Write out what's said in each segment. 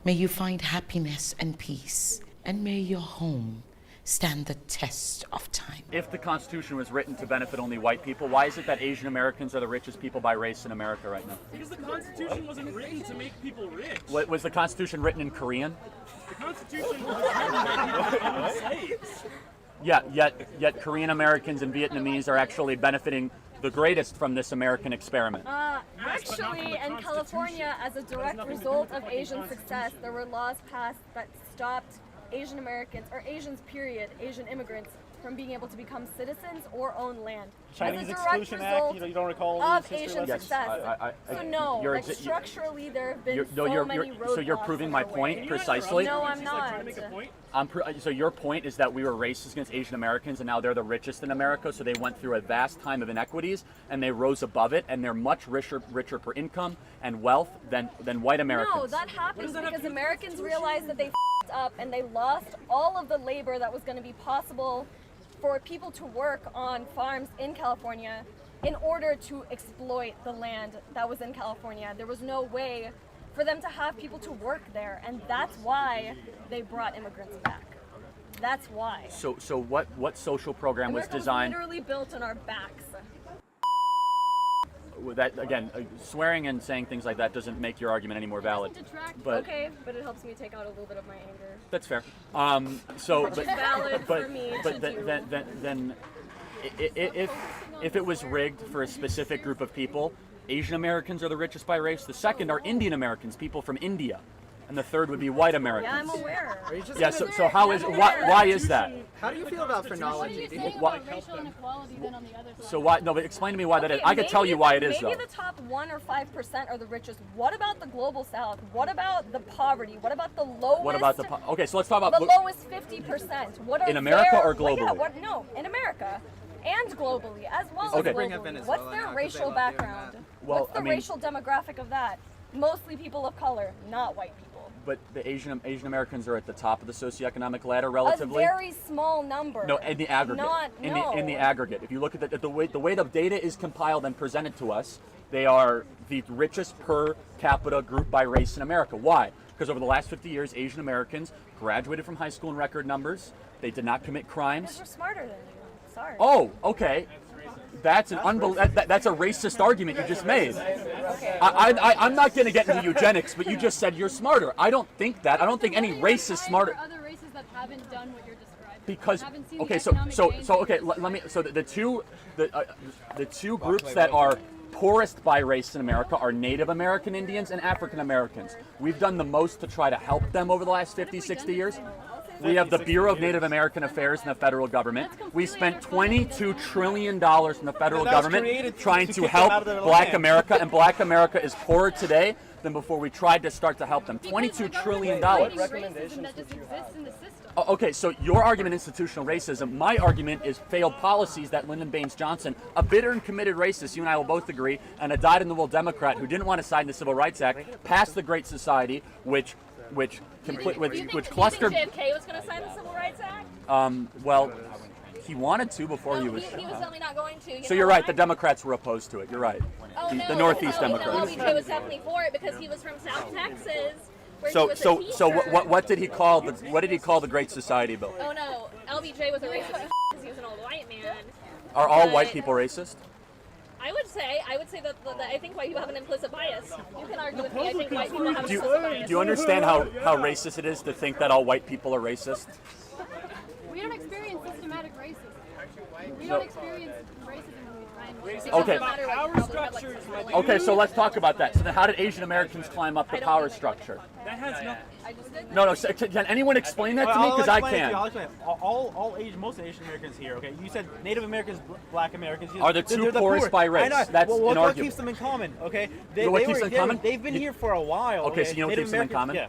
May you find happiness and peace, and may your home stand the test of time. If the Constitution was written to benefit only white people, why is it that Asian Americans are the richest people by race in America right now? Because the Constitution wasn't written to make people rich. Was the Constitution written in Korean? The Constitution was written to make people slaves. Yeah, yet Korean Americans and Vietnamese are actually benefiting the greatest from this American experiment. Actually, in California, as a direct result of Asian success, there were laws passed that stopped Asian Americans, or Asians period, Asian immigrants, from being able to become citizens or own land. Chinese Exclusion Act, you don't recall of Asian Yes, success. So no, like structurally there have been so many roadblocks. So you're proving my point precisely? No, I'm not. So your point is that we were racist against Asian Americans, and now they're the richest in America, so they went through a vast time of inequities, and they rose above it, and they're much richer per income and wealth than white Americans. No, that happens because Americans realized that they f***ed up and they lost all of the labor that was going to be possible for people to work on farms in California in order to exploit the land that was in California. There was no way for them to have people to work there, and that's why they brought immigrants back. That's why. So what social program America was designed? Was literally built on our backs. That again, swearing and saying things like that doesn't make your argument any more valid. But okay, but it helps me take out a little bit of my anger. That's fair. Which is valid for me to do. Then, if it was rigged for a specific group of people, Asian Americans are the richest by race. The second are Indian Americans, people from India, and the third would be white Americans. Yeah, I'm aware. Yeah. So how is why is that? How do you feel about phrenology? What do you say about racial inequality then on the other side? So why? No, but explain to me why that is. I could tell you why it is though. Maybe the top 1 or 5% are the richest. What about the global South? What about the poverty? What about the lowest? What about okay, so let's talk about the lowest 50%. What are in America their, or globally? Yeah, no, in America. And globally, as well Okay. as Bring up globally. Venezuela What's their now, 'cause racial they love doing background? that. Well, What's the I mean- racial demographic of that? Mostly people of color, not white people. But the Asian Americans are at the top of the socioeconomic ladder A relatively. very small number. No, in the aggregate. In the aggregate. If you look at the way the data is compiled and presented to us, they are the richest per capita group by race in America. Why? Because over the last 50 years, Asian Americans graduated from high school in record numbers. They did not commit crimes. Because we're smarter than you. Sorry. Oh, okay. That's an that's a racist argument you just made. Okay. I'm not going to get into eugenics, but you just said you're smarter. I don't think that. I don't think any race is smarter. For other races that haven't done what you're describing. Because Haven't seen the okay, economic gains. okay, let me. So the two groups that are poorest by race in America are Native American Indians and African Americans. We've done the most to try to help them over the last 50, 60 years. We have the Bureau of Native American Affairs in the federal government. We spent $22 trillion in the federal government trying to help Black America, and Black America is poorer today than before we tried to start to help them. $22 trillion. Racism that just exists in the system. Okay, so your argument institutional racism. My argument is failed policies that Lyndon Baines Johnson, a bitter and committed racist, you and I will both agree, and a dyed-in-the-wool Democrat who didn't want to sign the Civil Rights Act, passed the Great Society, which clustered. JFK was going to sign the Civil Rights Act? Well, he wanted to before he was. He was only not going to. So you're right. The Democrats were opposed to it. You're right. Oh, The Northeast Democrats. LBJ was definitely for it because he was from South Texas. So what did he call the Great Society bill? Oh no, LBJ was a racist because he was an old white man. Are all white people racist? I would say that I think white people have an implicit bias. You can argue with me. I think white people have an implicit bias. Do you understand how racist it is to think that all white people are racist? We don't experience systematic racism. We don't experience racism when we try and Okay. Power structures. Okay, so let's talk about that. So then how did Asian Americans climb up the power structure? That has no. No, can anyone explain that to me? Because I can't. Most Asian Americans here, okay? You said Native Americans, Black Americans. Are the two they're the poorest by race. I know. That's well, what inarguable. keeps them in common, okay? What keeps them in common? They've been here for a while. Okay, so you know what Native keeps them in common? Yeah.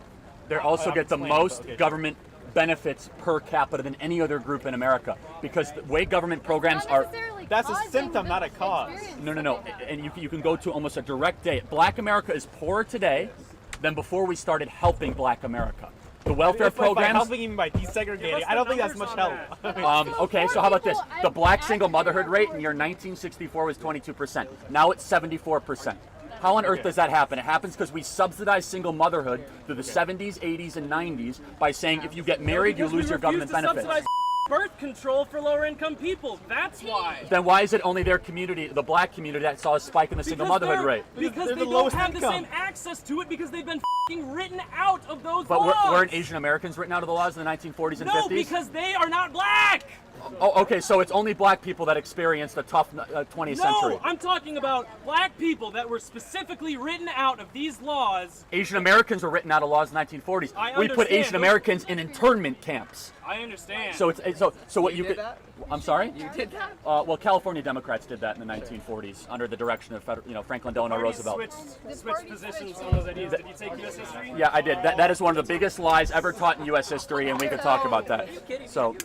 They also get the explain, most okay. government benefits per capita than any other group in America. Because the way government programs are... That's a symptom, not a cause. No. And you can go to almost a direct date. Black America is poorer today than before we started helping Black America. The welfare programs... By helping even by desegregating, I don't think that's much help. Okay, so how about this? The Black single motherhood rate in year 1964 was 22%. Now it's 74%. How on earth does that happen? It happens because we subsidize single motherhood through the 70s, 80s, and 90s by saying if you get married, you lose your government benefits. Subsidize birth control for lower income people. That's why. Then why is it only their community, the black community, that saw a spike in the single motherhood rate? Because they don't have the same access to it because they've been written out of those laws. But weren't Asian Americans written out of the laws in the 1940s and 50s? No, because they are not black. Oh, okay, so it's only black people that experienced a tough 20th century. No, I'm talking about black people that were specifically written out of these laws. Asian Americans were written out of laws in the 1940s. We put Asian Americans in internment camps. I understand. So it's so what you could. That? I'm sorry. You did that? Well, California Democrats did that in the 1940s under the direction of Franklin Delano Roosevelt. Switched positions on those ideas. Did you take U.S. history? Yeah, I did. That is one of the biggest lies ever taught in U.S. history, and we could talk about that. So.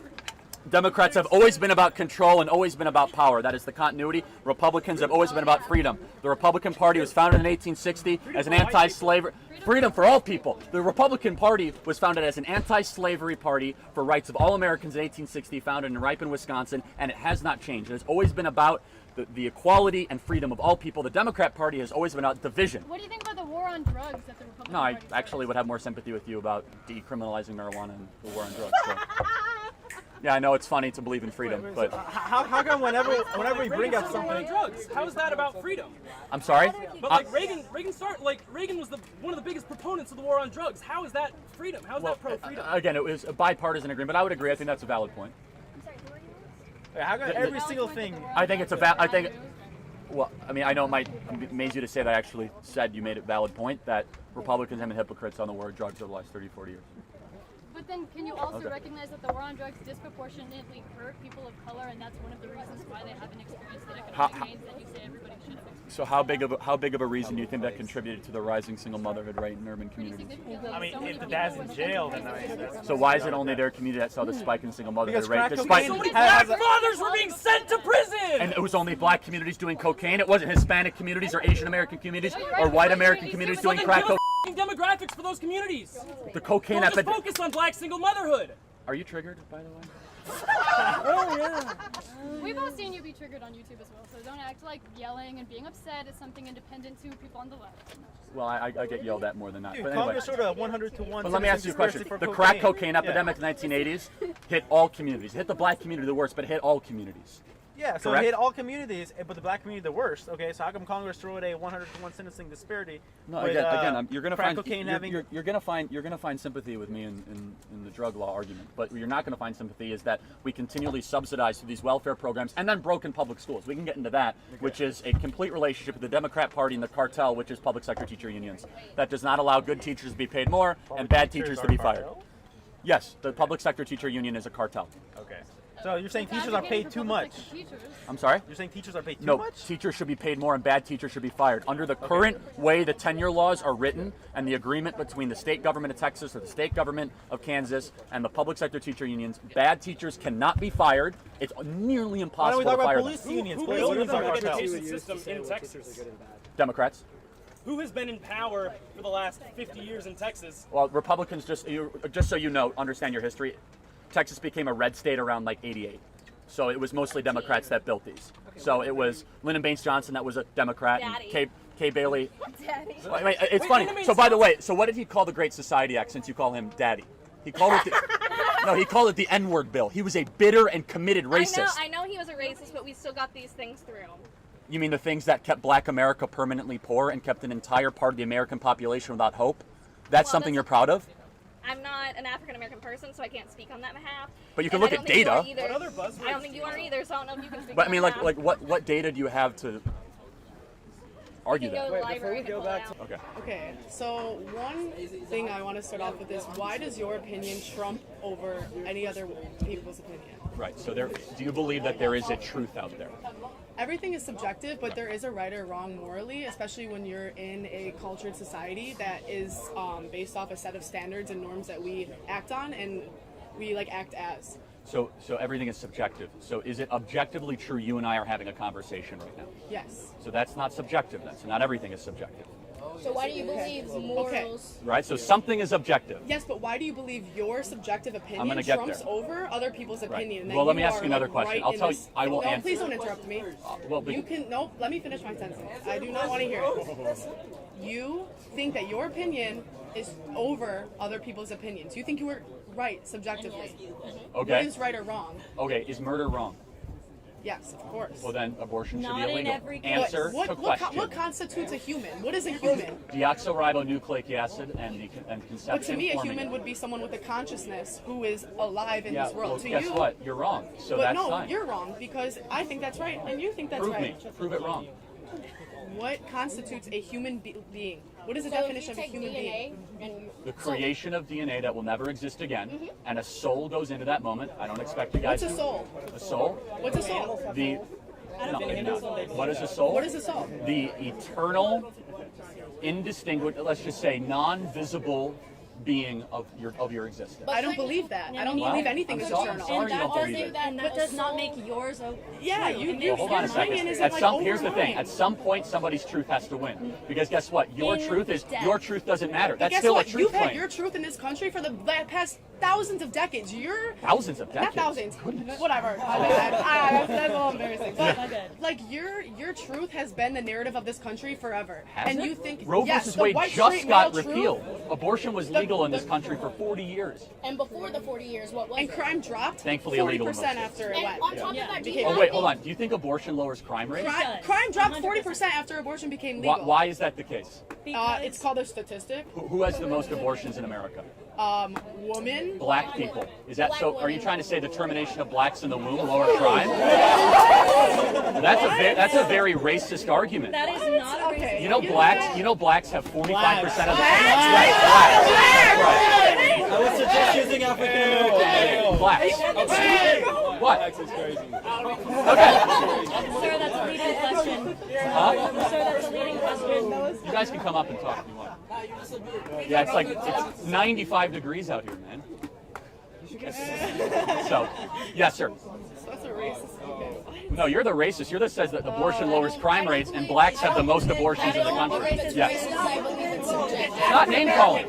Democrats have always been about control and always been about power. That is the continuity. Republicans have always been about freedom. The Republican Party was founded in 1860 as an anti-slavery... Freedom for all people. The Republican Party was founded as an anti-slavery party for rights of all Americans in 1860, founded in Ripon, Wisconsin, and it has not changed. It has always been about the equality and freedom of all people. The Democrat Party has always been about division. What do you think about the war on drugs that the Republican No, I Party actually would have more sympathy with you about decriminalizing marijuana and the war on drugs. So. Yeah, I know it's funny to believe in freedom, but How come whenever we bring up something, drugs. How is that about freedom? I'm sorry. But like Reagan was one of the biggest proponents of the war on drugs. How is that freedom? How is that pro-freedom? Again, it was a bipartisan agreement. I would agree. I think that's a valid point. how come every single thing? I think it's Well, I mean, I know it might amaze you to say that I actually said you made a valid point that Republicans have been hypocrites on the war on drugs over the last 30, 40 years. But then can you also recognize that the war on drugs disproportionately hurt people of color, and that's one of the reasons why they haven't experienced the economic gains that you say everybody should have experienced? So how big of a reason do you think that contributed to the rising single motherhood rate in urban communities? I mean, if the dad's in jail, then So why is it only their community that saw the spike in single motherhood rate? Because Despite so many Black fathers were being sent to prison. and it was only black communities doing cocaine. It wasn't Hispanic communities or Asian American communities or white American communities doing crack cocaine. Demographics for those communities. The cocaine Don't just epidemic. focus on black single motherhood. Are you triggered, by the way? We've all seen you be triggered on YouTube as well, so don't act like yelling and being upset is something independent to people on the left. Well, I get yelled at more than that. Dude, But anyway. Congress showed a 100 to 1. But let me ask you a question. The crack cocaine epidemic in the 1980s hit all communities. It hit the black community the worst, but it hit all communities. Yeah, so Correct? it hit all communities, but the black community the worst. Okay, so how come Congress threw it a 100 to 1 sentencing disparity? No, with, again, you're gonna crack find cocaine you're gonna find sympathy with me in the drug law argument. But what you're not gonna find sympathy is that we continually subsidize through these welfare programs and then broken public schools. We can get into that, which is a complete relationship with the Democrat Party and the cartel, which is public sector teacher unions. That does not allow good teachers to be paid more and bad teachers to be fired. Yes, the public sector teacher union is a cartel. Okay. So you're saying teachers are paid too much? I'm sorry? You're saying teachers are paid too No, much? teachers should be paid more and bad teachers should be fired. Under the current way the tenure laws are written and the agreement between the state government of Texas or the state government of Kansas and the public sector teacher unions, bad teachers cannot be fired. It's nearly impossible Why to don't we fire talk about them. police unions? Who Police built unions the are cartels. education system in Texas? Democrats. Who has been in power for the last 50 years in Texas? Well, Republicans, just so you know, understand your history, Texas became a red state around like 88. So it was mostly Democrats that built these. So it was Lyndon Baines Johnson that was a Democrat. Daddy. And Kay Bailey. Daddy. Wait, it's funny. So by the way, so what did he call the Great Society Act since you call him Daddy? He called it no, he called it the N-word bill. He was a bitter and committed racist. I know he was a racist, but we still got these things through. You mean the things that kept black America permanently poor and kept an entire part of the American population without hope? That's something you're proud of? I'm not an African American person, so I can't speak on that behalf. But you can And look I at don't think you data. are either. What other buzzwords I don't think you are either, so I don't know if you can speak But I on mean, that. like what data do you have to argue You can go to that? the library and pull it out. Okay. Okay, so one thing I want to start off with is why does your opinion trump over any other people's opinion? Right. So do you believe that there is a truth out there? Everything is subjective, but there is a right or wrong morally, especially when you're in a cultured society that is based off a set of standards and norms that we act on and we act as. So everything is subjective. So is it objectively true you and I are having a conversation right now? Yes. So that's not subjective then. So not everything is subjective. So why do you believe morals? Right? So something is objective. Yes, but why do you believe your subjective opinion gonna get trumps there. over other people's opinion? That Well, let me you ask are, you another like, question. right I'll in tell you. this- I will no, answer. please don't interrupt me. Well, You can no. Let me finish my sentence. I do not want to hear it. You think that your opinion is over other people's opinions. You think you were right subjectively. Okay. What is right or wrong? Okay. Is murder wrong? Yes, of course. Well, then abortion should Not be in illegal. every case. Answer to question. What constitutes a human? What is a human? Deoxyribonucleic acid and conception. But to me, a forming human it. would be someone with a consciousness who is alive in Yeah. this world. Well, To guess you, what? You're wrong. So but that's no, fine. you're wrong because I think that's right and you think that's Prove right. me. Prove it wrong. What constitutes a human being? What is the So if definition you of a take human DNA being? and The creation of DNA that will never exist again, and a soul goes into that moment. I don't expect you guys. What's a soul? A soul? What's a soul? The. No, maybe not. What is a soul? What is a soul? The eternal, indistinguishable, let's just say, non-visible being of your existence. I don't believe that. I don't Well, believe anything I'm is sorry- eternal. I'm sorry you don't believe it. But does not make yours a Yeah, Well, your hold on a opinion second. isn't At like some, over here's the thing. mine. At some point, somebody's truth has to win. Because guess what? Your truth doesn't matter. But That's guess still what? a truth You've claim. had your truth in this country for the past thousands of decades. You're Thousands of not decades. thousands. Whatever. My bad. That's a little embarrassing. But like your truth has been the narrative of this country forever. Has and it? you think Roe yes, versus the Wade white just straight got male truth- repealed. Abortion was legal in this country for 40 years. and before the 40 years, what was And it? crime dropped Thankfully illegal in 40% most after it And went. on top of that, do you Oh not wait, hold think- on. Do you think abortion lowers crime rates? Crime dropped 40% after abortion became legal. Why is that the case? It's called a statistic. Who has the most abortions in America? Woman. Black people. Is that Black so? Are you women. trying to say the termination of blacks in the womb lower crime? That's a very racist argument. That is not a Okay. You know blacks have 45% of the I would suggest using African American. blacks. What? Okay. Sir, that's a leading question. Huh? Sir, that's a leading question. You guys can come up and talk if you want. Yeah, it's 95 degrees out here, man. So, yes, sir. That's a racist. Okay. No, you're the racist. You're the says that abortion lowers crime rates and blacks have the most abortions in the country. Yes. I believe it's subjective. Not name calling.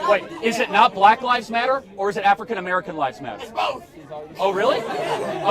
Wait, is it not Black Lives Matter or is it African American Lives Matter? Both. Oh, really?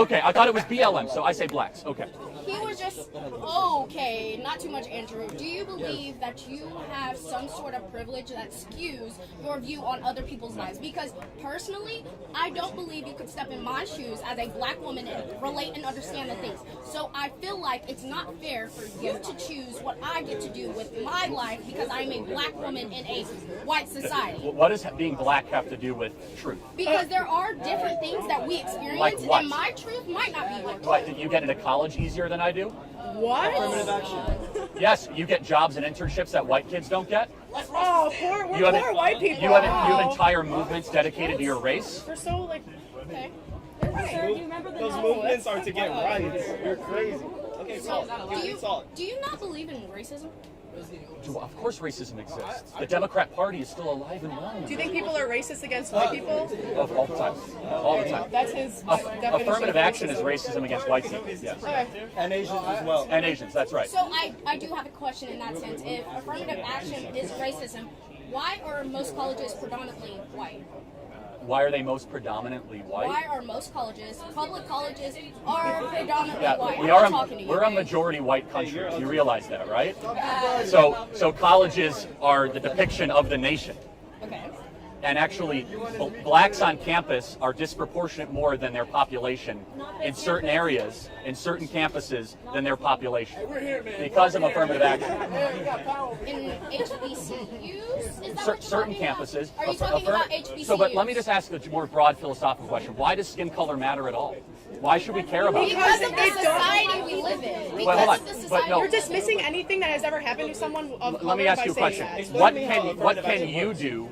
Okay, I thought it was BLM, so I say blacks. Okay. He was just okay, not too much, Andrew. Do you believe that you have some sort of privilege that skews your view on other people's lives? Because personally, I don't believe you could step in my shoes as a black woman and relate and understand the things. So I feel like it's not fair for you to choose what I get to do with my life because I'm a black woman in a white society. What does being black have to do with truth? Because there are different things that we experience, Like what? and my truth might not be your truth. What, did you get into college easier than I do? What? Affirmative action. Yes, you get jobs and internships that white kids don't get. Oh, You have, poor white people. you have entire movements dedicated to your race. We're so like. Okay. Sir, do you remember the Those novel? movements are to get rights. You're crazy. Okay, So, so do you not believe in racism? Of course racism exists. The Democrat Party is still alive and well. Do you think people are racist against white people? All the time. All the time. That's his definition. Affirmative of action is racism. racism against white people. Yes. Okay. and Asians as well. And Asians, that's right. So I do have a question in that sense. If affirmative action is racism, why are most colleges predominantly white? Why are they most predominantly white? Why are most colleges, public colleges, are predominantly Yeah, white? we I'm are. not talking to you. We're a majority white country. You realize that, right? So colleges are the depiction of the nation, Okay. and actually, blacks on campus are disproportionate more than their population in certain areas, in certain campuses, than their population because of affirmative action. In HBCUs? Is that what you're Certain talking about? campuses. Are you talking about HBCUs? So, but let me just ask a more broad philosophical question: why does skin color matter at all? Why should we care about it? Because of the society we live in. Wait, hold on. Because of the But society no. You're dismissing anything that has ever happened to someone of Let me color ask by you a saying question. that. What can you do,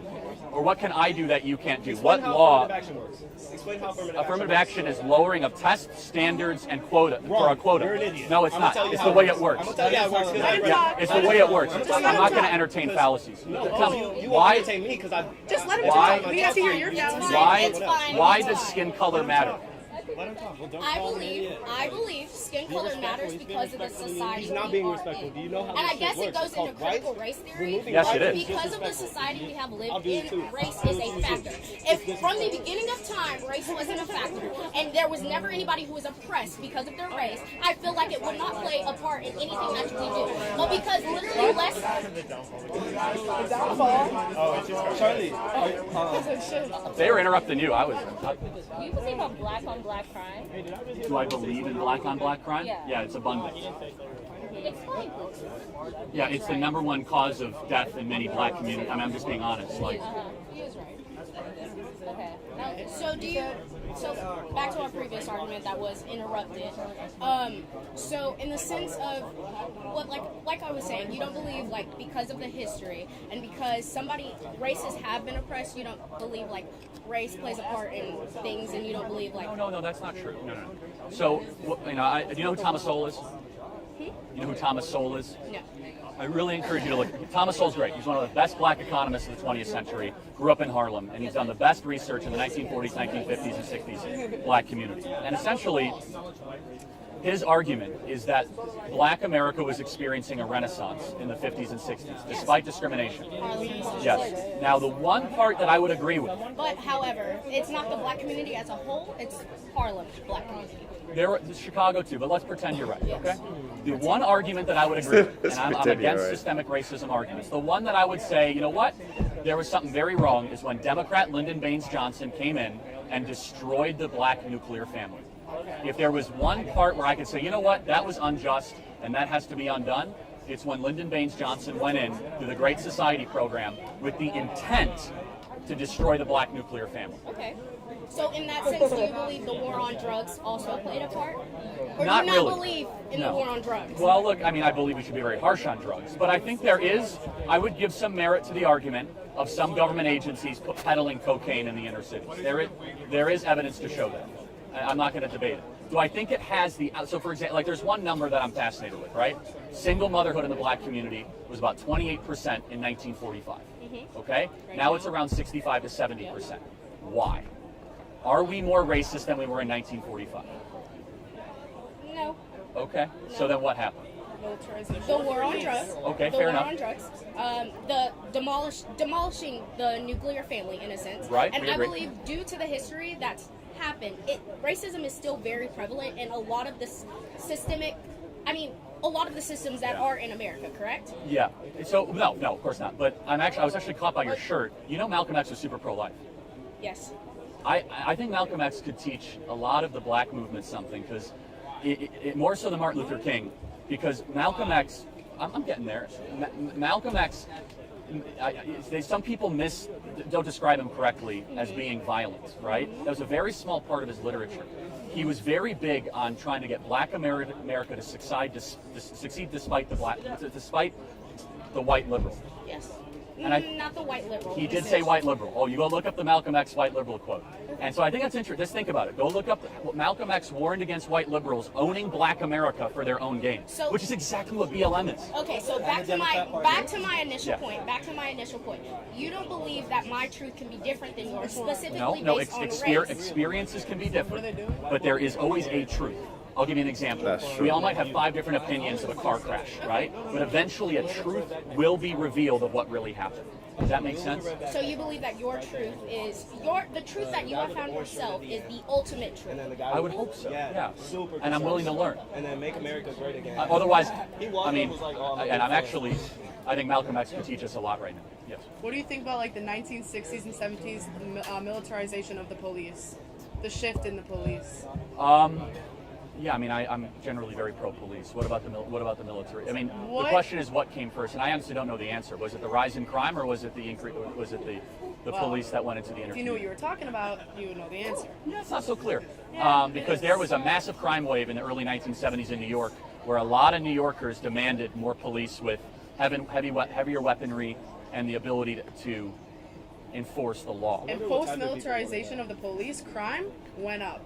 or what can I do that you can't do? Explain What how law? affirmative action works. Explain how Affirmative action is lowering of tests, standards, and quota for a Wrong. quota. You're an idiot. No, it's I'm not. gonna tell you It's how the way it it works. I'm gonna tell you how it works. 'cause I read Yeah, it. it's the way it works. Just I'm let not him going to talk. entertain fallacies. No, Tell me, you won't why? entertain me because I. Just let him Why- talk. We have to hear your fallacy. Why? It's fine. Why does skin color matter? Let him talk. Well, don't I call him an idiot. believe skin Be color respectful. matters He's being because of the respectful to you. society. He's not we being are respectful. in. Do you know how And this I guess shit it works? goes It's called into critical rights. race theory. Removing Yes, it rights is. Because of the disrespectful. society we have I'll lived do it in, too. race I'll is do it a too. factor. If from the beginning of time race wasn't a factor, and there was never anybody who was oppressed because of their race, I feel like it would not play a part in anything that we do. But because literally less. Oh, it's just Charlie. They were interrupting you. I was. Do you believe on black crime? Do I believe in black on black crime? Yeah. It's abundant. Explain, please. Yeah, it's the number one cause of death in many black communities. I mean, I'm just being honest. Like, He was right. Okay. So back to our previous argument that was interrupted. So in the sense of what, like I was saying, you don't believe like because of the history and because races have been oppressed, you don't believe like race plays a part in things, and you don't believe like. no, that's not true. No. So, do you know who Thomas Sowell is? You know who Thomas Sowell is? No. I really encourage you to look. Thomas Sowell's great. He's one of the best black economists of the 20th century. Grew up in Harlem, and he's done the best research in the 1940s, 1950s, and 60s black community. And essentially, his argument is that black America was experiencing a renaissance in the 50s and 60s, despite discrimination. Yes. Now, the one part that I would agree with. But however, it's not the black community as a whole; it's Harlem black community. There's Chicago too, but let's pretend you're right, okay? The one argument that I would agree with, and I'm against systemic racism arguments, the one that I would say, you know what, there was something very wrong is when Democrat Lyndon Baines Johnson came in and destroyed the black nuclear family. If there was one part where I could say, you know what, that was unjust and that has to be undone, it's when Lyndon Baines Johnson went in to the Great Society program with the intent to destroy the black nuclear family. Okay. So in that sense, do you believe the war on drugs also played a part? Or Not do you not really. believe in the war on drugs? Well, look, I mean, I believe we should be very harsh on drugs, but I think I would give some merit to the argument of some government agencies peddling cocaine in the inner cities. There is evidence to show that. I'm not going to debate it. Do I think it has so for example, like there's one number that I'm fascinated with, right? Single motherhood in the black community was about 28% in 1945, okay? Now it's around 65 to 70%. Why? Are we more racist than we were in 1945? No. Okay, so then what happened? The war on drugs. Okay, the fair war enough. on drugs. The demolishing the nuclear family in a sense. Right, And we I agree. believe due to the history that's happened, racism is still very prevalent in a lot of the a lot of the systems that are in America, correct? Yeah. So no, of course not. But I was actually caught by your shirt. You know, Malcolm X was super pro-life. Yes. I think Malcolm X could teach a lot of the black movement something, because it more so than Martin Luther King, because Malcolm X, I'm getting there. Malcolm X, some people don't describe him correctly as being violent, right? That was a very small part of his literature. He was very big on trying to get black America to succeed despite the white liberal. Yes. And not the white liberal. He did say white liberal. Oh, you go look up the Malcolm X white liberal quote. And so I think that's interesting. Just think about it. Go look up Malcolm X warned against white liberals owning black America for their own gain, which is exactly what BLM is. Okay, so back to my initial point. Back to my initial point. You don't believe that my truth can be different than yours, specifically based on race. Experiences can be different, but there is always a truth. I'll give you an example. We all might have 5 different opinions of a car crash, right? But eventually a truth will be revealed of what really happened. Does that make sense? So you believe that your truth is the truth that you have found yourself is the ultimate truth? I would hope so. Yeah. Super And I'm willing to learn. And then make America great again. Otherwise, I mean, was like, oh, and I think Malcolm X can teach us a lot right now. Yes. What do you think about like the 1960s and 70s militarization of the police? The shift in the police? Yeah, I mean, I'm generally very pro-police. What about the military? I mean, the question is what came first, and I honestly don't know the answer. Was it the rise in crime, or was it the police that went into the inner? If you knew what you were talking about, you would know the answer. Yeah, it's not so clear, because there was a massive crime wave in the early 1970s in New York, where a lot of New Yorkers demanded more police with heavier weaponry and the ability to enforce the law. And post-militarization of the police, crime went up.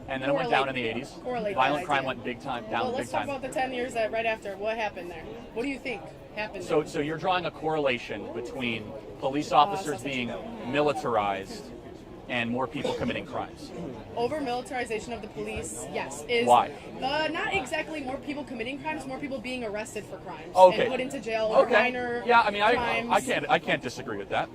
And then it went down in the 80s. Violent crime went down big time. Well, let's talk about the 10 years that right after. What happened there? What do you think happened there? So you're drawing a correlation between police officers being militarized and more people committing crimes. Over militarization of the police, yes. Is Why? Not exactly more people committing crimes, more people being arrested for crimes Okay. and put into jail or minor Yeah, I mean, crimes. I can't disagree with that.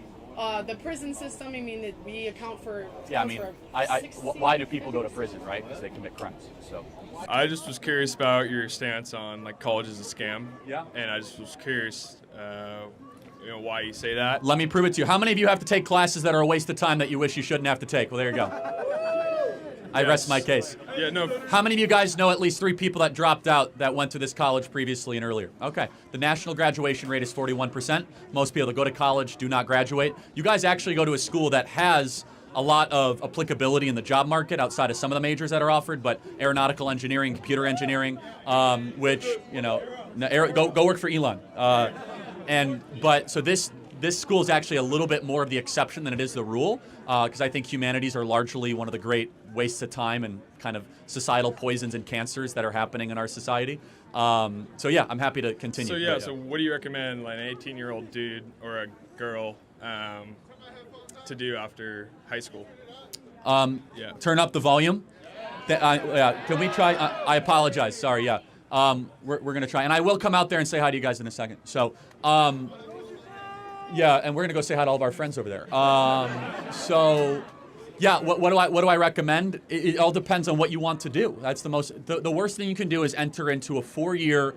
The prison system, I mean, we account for. Yeah, I mean, for 60 why do people go to prison, right? Because they commit crimes. So. I just was curious about your stance on like college is a scam. Yeah. And I just was curious, why you say that. Let me prove it to you. How many of you have to take classes that are a waste of time that you wish you shouldn't have to take? Well, there you go. I rest my case. Yeah, no. How many of you guys know at least 3 people that dropped out that went to this college previously and earlier? Okay. The national graduation rate is 41%. Most people that go to college do not graduate. You guys actually go to a school that has a lot of applicability in the job market outside of some of the majors that are offered, but aeronautical engineering, computer engineering, which, go work for Elon. So this school is actually a little bit more of the exception than it is the rule, because I think humanities are largely one of the great wastes of time and kind of societal poisons and cancers that are happening in our society. I'm happy to continue. So what do you recommend like an 18-year-old dude or a girl to do after high school? Turn up the volume. Can we try? I apologize. Sorry. Yeah. We're going to try. And I will come out there and say hi to you guys in a second. So, and we're going to go say hi to all of our friends over there. What do I recommend? It all depends on what you want to do. That's the worst thing you can do is enter into a 4-year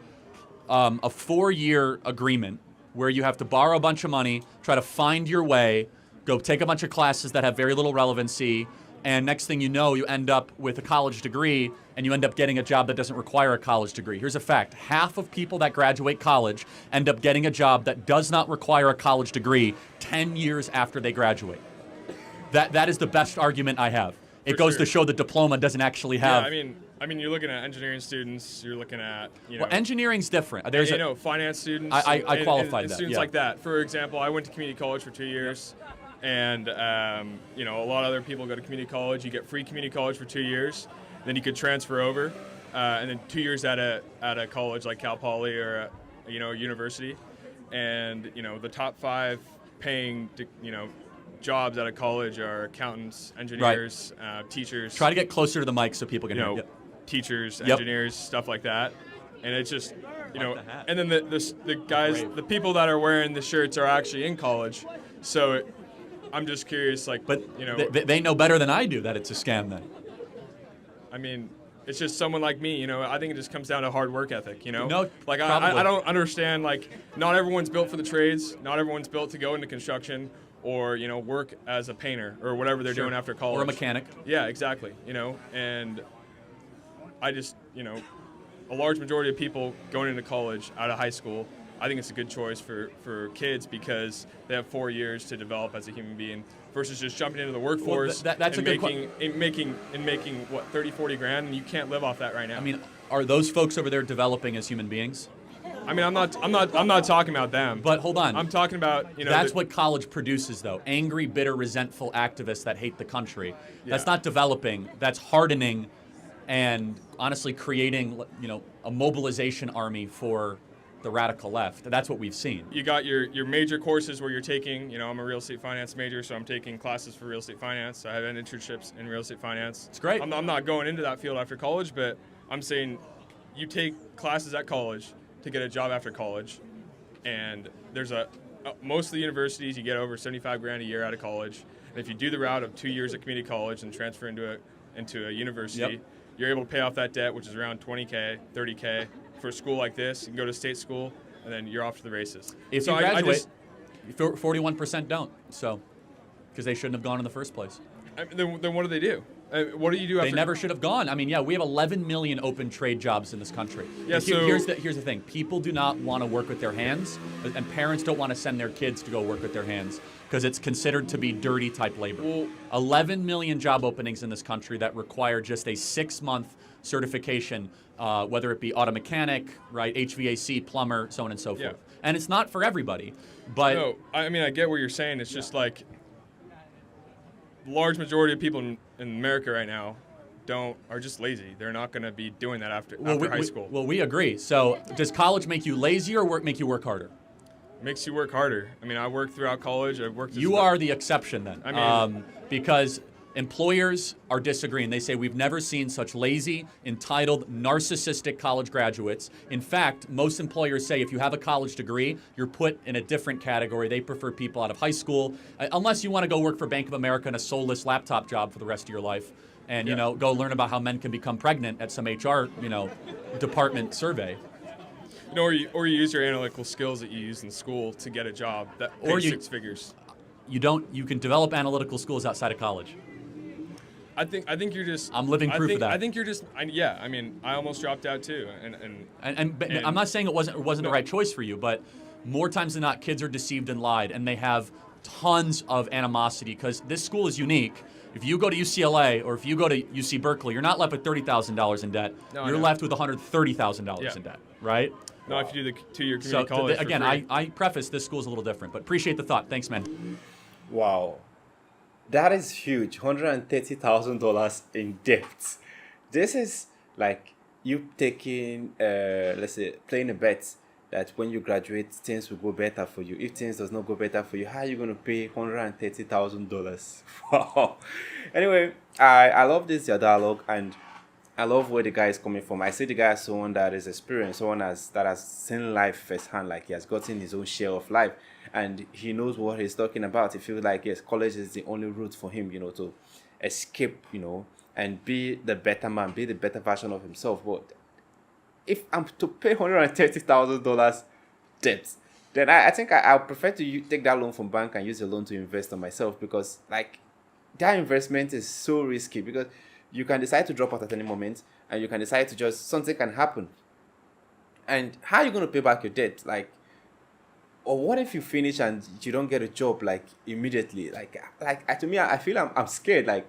agreement where you have to borrow a bunch of money, try to find your way, go take a bunch of classes that have very little relevancy, and next thing you know, you end up with a college degree, and you end up getting a job that doesn't require a college degree. Here's a fact. Half of people that graduate college end up getting a job that does not require a college degree 10 years after they graduate. That is the best argument I have. It goes to show the diploma doesn't actually have... Yeah, I mean, you're looking at engineering students, you're looking at, Well, enginering's different. Finance students. I qualified and that, students yeah. like that. For example, I went to community college for 2 years. And, a lot of other people go to community college. You get free community college for 2 years. Then you could transfer over. And then 2 years at a college like Cal Poly or, a university. And, the top 5 paying, jobs at a college are accountants, engineers, teachers. Try to get closer to the mic so people can hear. Teachers, engineers, stuff like that. And it's just, and then the guys, the people that are wearing the shirts are actually in college. So I'm just curious, they know better than I do that it's a scam then. I mean, it's just someone like me, I think it just comes down to hard work ethic, No, I don't understand, not everyone's built for the trades. Not everyone's built to go into construction or, work as a painter or whatever they're doing after college. Or a mechanic. Yeah, exactly, and I just, a large majority of people going into college out of high school, I think it's a good choice for kids because they have 4 years to develop as a human being versus just jumping into the workforce and making what 30, 40 grand, and you can't live off that right now. I mean, are those folks over there developing as human beings? I mean, I'm not talking about them. But hold on. I'm talking about, That's what college produces, though. Angry, bitter, resentful activists that hate the country. Yeah. That's not developing. That's hardening and honestly creating, a mobilization army for the radical left. That's what we've seen. You got your major courses where you're taking, I'm a real estate finance major, so I'm taking classes for real estate finance. I have internships in real estate finance. It's great. I'm not going into that field after college, but I'm saying you take classes at college to get a job after college, and there's most of the universities you get over 75 grand a year out of college, and if you do the route of 2 years at community college and transfer into a university, you're able to pay off that debt, which is around 20K, 30K. For a school like this, you can go to state school, and then you're off to the races. If you graduate, 41% don't, because they shouldn't have gone in the first place. Then what do they do? What do you do after? They never should have gone. I mean, we have 11 million open trade jobs in this country. Yeah, here's the thing. People do not want to work with their hands, and parents don't want to send their kids to go work with their hands because it's considered to be dirty type labor. Well, 11 million job openings in this country that require just a 6-month certification, whether it be auto mechanic, right, HVAC, plumber, so on and so forth. And it's not for everybody. But no, I mean, I get what you're saying. It's just like large majority of people in America right now are just lazy. They're not going to be doing that after high school. Well, we agree. So does college make you lazy or make you work harder? makes you work harder. I mean, I worked throughout college. I've worked. You are the exception then. I mean, because employers are disagreeing. They say we've never seen such lazy, entitled, narcissistic college graduates. In fact, most employers say if you have a college degree, you're put in a different category. They prefer people out of high school, unless you want to go work for Bank of America in a soulless laptop job for the rest of your life, and go learn about how men can become pregnant at some HR department survey. or you use your analytical skills that you use in school to get a job that pays 6 figures. You can develop analytical skills outside of college. I think you're just. I'm living proof of that. I think you're just. I mean, I almost dropped out too, and I'm not saying it wasn't the right choice for you, but more times than not, kids are deceived and lied, and they have tons of animosity because this school is unique. If you go to UCLA or if you go to UC Berkeley, you're not left with $30,000 in debt. No, you're left with $130,000 in debt, right? No, if you do the 2-year community So college. again, I preface this school's a little different, but appreciate the thought. Thanks, man. Wow. That is huge. $130,000 in debt. This is like you taking, let's say, playing a bet that when you graduate, things will go better for you. If things does not go better for you, how are you going to pay $130,000? Wow. Anyway, I love this your dialogue, and I love where the guy is coming from. I see the guy as someone that is experienced, someone that has seen life firsthand, like he has gotten his own share of life, and he knows what he's talking about. He feels like, yes, college is the only route for him, to escape, and be the better man, be the better version of himself. But if I'm to pay $130,000 debt, then I think I'll prefer to take that loan from bank and use the loan to invest on myself, because like that investment is so risky, because you can decide to drop out at any moment, and you can decide to something can happen. And how are you going to pay back your debt? Like, or what if you finish and you don't get a job like immediately? Like to me, I feel I'm scared. Like,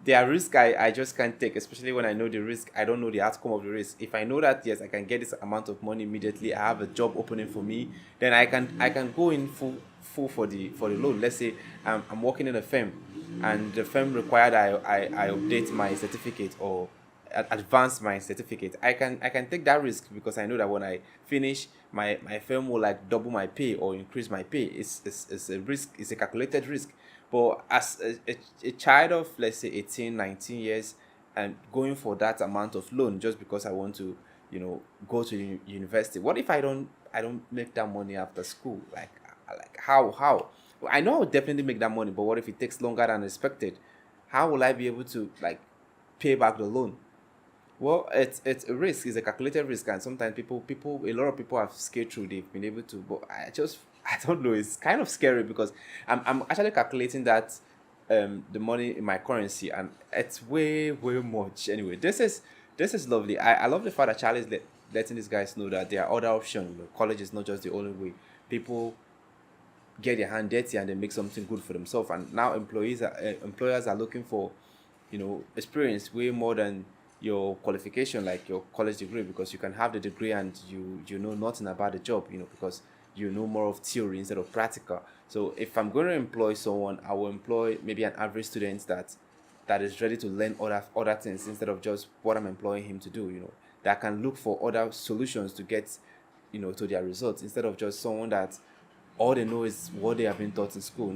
there are risks I just can't take, especially when I know the risk. I don't know the outcome of the risk. If I know that, yes, I can get this amount of money immediately, I have a job opening for me, then I can go in full for the loan. Let's say I'm working in a firm, and the firm required I update my certificate or advance my certificate. I can take that risk, because I know that when I finish, my firm will like double my pay or increase my pay. It's a risk. It's a calculated risk. But as a child of, let's say, 18, 19 years, and going for that amount of loan just because I want to, go to university. What if I don't make that money after school? Like how? Well, I know I'll definitely make that money, but what if it takes longer than expected? How will I be able to pay back the loan? Well, it's a risk. It's a calculated risk, and sometimes a lot of people have scaled through. They've been able to, but I don't know. It's kind of scary, because I'm actually calculating that the money in my currency, and it's way much. Anyway, this is lovely. I love the fact that Charlie is letting these guys know that there are other options. College is not just the only way. People get their hand dirty and they make something good for themselves. And now employers are looking for, experience way more than your qualification, like your college degree, because you can have the degree and you know nothing about the job, because you know more of theory instead of practical. So if I'm going to employ someone, I will employ maybe an average student that is ready to learn other things instead of just what I'm employing him to do, that can look for other solutions to get, to their results, instead of just someone that all they know is what they have been taught in school.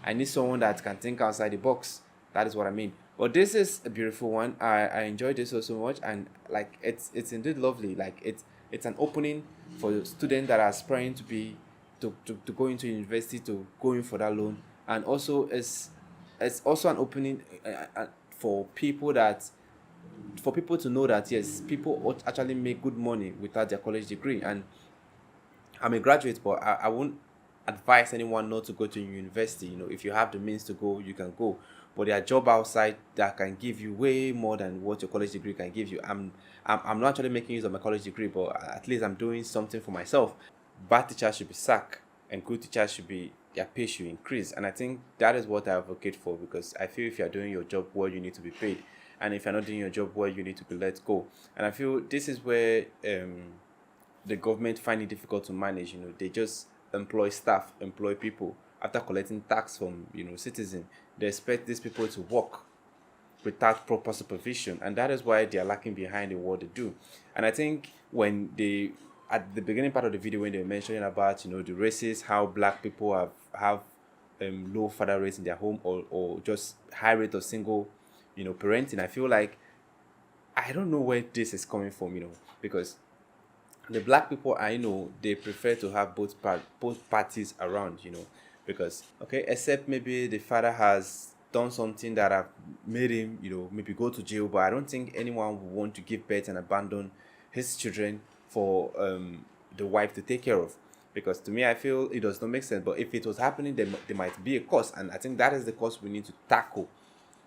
I need someone that can think outside the box. That is what I mean. But this is a beautiful one. I enjoyed this so much, and like it's indeed lovely. Like it's an opening for students that are aspiring to go into university, to go in for that loan, and also it's also an opening for people to know that yes, people actually make good money without their college degree. And I'm a graduate, but I won't advise anyone not to go to university. If you have the means to go, you can go. But there are jobs outside that can give you way more than what your college degree can give you. I'm not actually making use of my college degree, but at least I'm doing something for myself. Bad teachers should be sacked, and good teachers their pay should increase. And I think that is what I advocate for, because I feel if you're doing your job well, you need to be paid. And if you're not doing your job well, you need to be let go. And I feel this is where the government find it difficult to manage. They just employ people after collecting tax from citizens. They expect these people to work without proper supervision, and that is why they are lacking behind in what they do. And I think when they at the beginning part of the video when they were mentioning about the races, how black people have low father rates in their home, or just high rate of single parenting. I feel like I don't know where this is coming from, because the black people I know, they prefer to have both parties around, because okay, except maybe the father has done something that have made him, maybe go to jail. But I don't think anyone would want to give birth and abandon his children for the wife to take care of. Because to me, I feel it does not make sense. But if it was happening, there might be a cost, and I think that is the cost we need to tackle.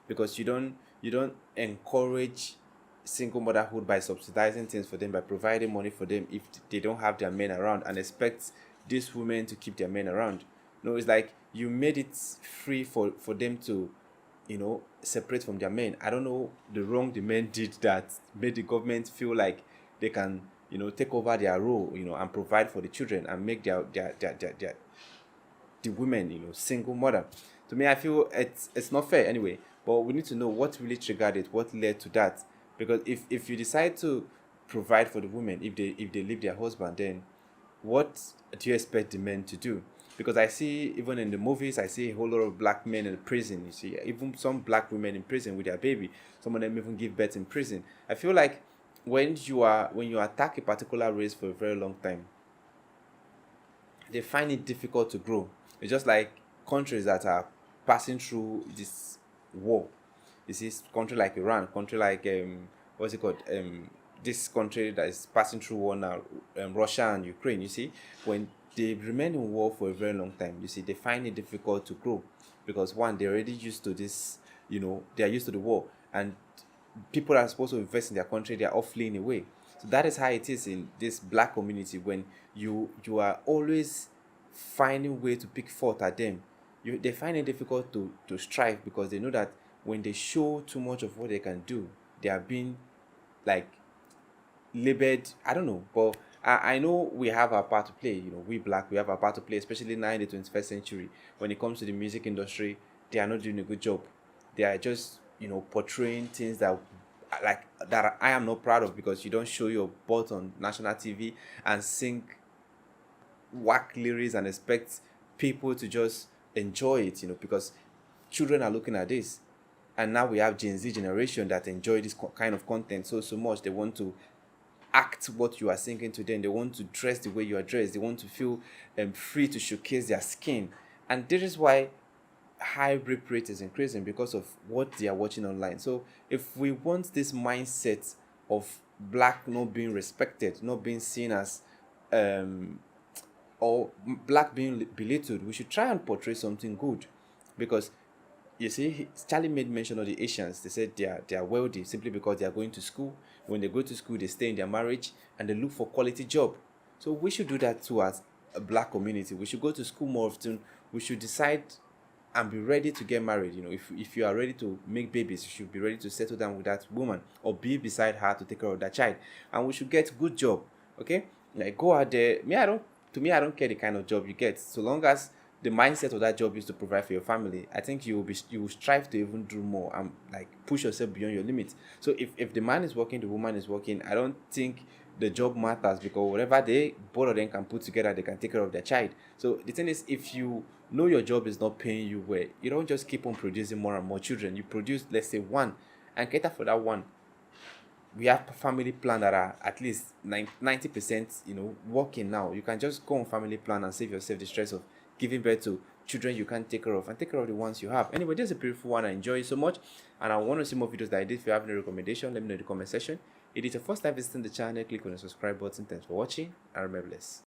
Because you don't encourage single motherhood by subsidizing things for them, by providing money for them if they don't have their men around, and expect these women to keep their men around. No, it's like you made it free for them to separate from their men. I don't know the wrong the men did that made the government feel like they can take over their role, and provide for the children and make the women single mother. To me, I feel it's not fair anyway. But we need to know what really triggered it, what led to that. Because if you decide to provide for the women, if they leave their husband, then what do you expect the men to do? Because I see, even in the movies, I see a whole lot of black men in prison. You see, even some black women in prison with their baby. Some of them even give birth in prison. I feel like when you attack a particular race for a very long time, they find it difficult to grow. It's just like countries that are passing through this war. You see, country like Iran, country like what's it called? This country that is passing through war now, Russia and Ukraine. You see, when they remain in war for a very long time, you see, they find it difficult to grow, because one, they're already used to this. They are used to the war, and people are supposed to invest in their country. They are all fleeing away. So that is how it is in this black community. When you are always finding way to pick fault at them, they find it difficult to strive, because they know that when they show too much of what they can do, they are being like labeled. I don't know, but I know we have our part to play. We black, we have our part to play, especially now in the 21st century. When it comes to the music industry, they are not doing a good job. They are just portraying things that I am not proud of, because you don't show your butt on national TV and sing whack lyrics and expect people to just enjoy it, because children are looking at this. And now we have Gen Z generation that enjoy this kind of content so much. They want to act what you are singing to them. They want to dress the way you are dressed. They want to feel free to showcase their skin. And this is why high rape rate is increasing, because of what they are watching online. So if we want this mindset of black not being respected, not being seen as or black being belittled, we should try and portray something good. Because you see, Charlie made mention of the Asians. They said they are wealthy simply because they are going to school. When they go to school, they stay in their marriage and they look for quality job. So we should do that too as a black community. We should go to school more often. We should decide and be ready to get married. If you are ready to make babies, you should be ready to settle down with that woman or be beside her to take care of that child. And we should get good job. Okay, like go out there. I don't care the kind of job you get, so long as the mindset of that job is to provide for your family. I think you will strive to even do more and like push yourself beyond your limits. So if the man is working, the woman is working, I don't think the job matters, because whatever both of them can put together, they can take care of their child. So the thing is, if you know your job is not paying you well, you don't just keep on producing more and more children. You produce, let's say, one, and cater for that one. We have family plan that are at least 90% working now. You can just go on family plan and save yourself the stress of giving birth to children you can't take care of, and take care of the ones you have. Anyway, this is a beautiful one. I enjoy it so much, and I want to see more videos that I did. If you have any recommendation, let me know in the comment section. If it's your first time visiting the channel, click on the subscribe button. Thanks for watching, and remember this.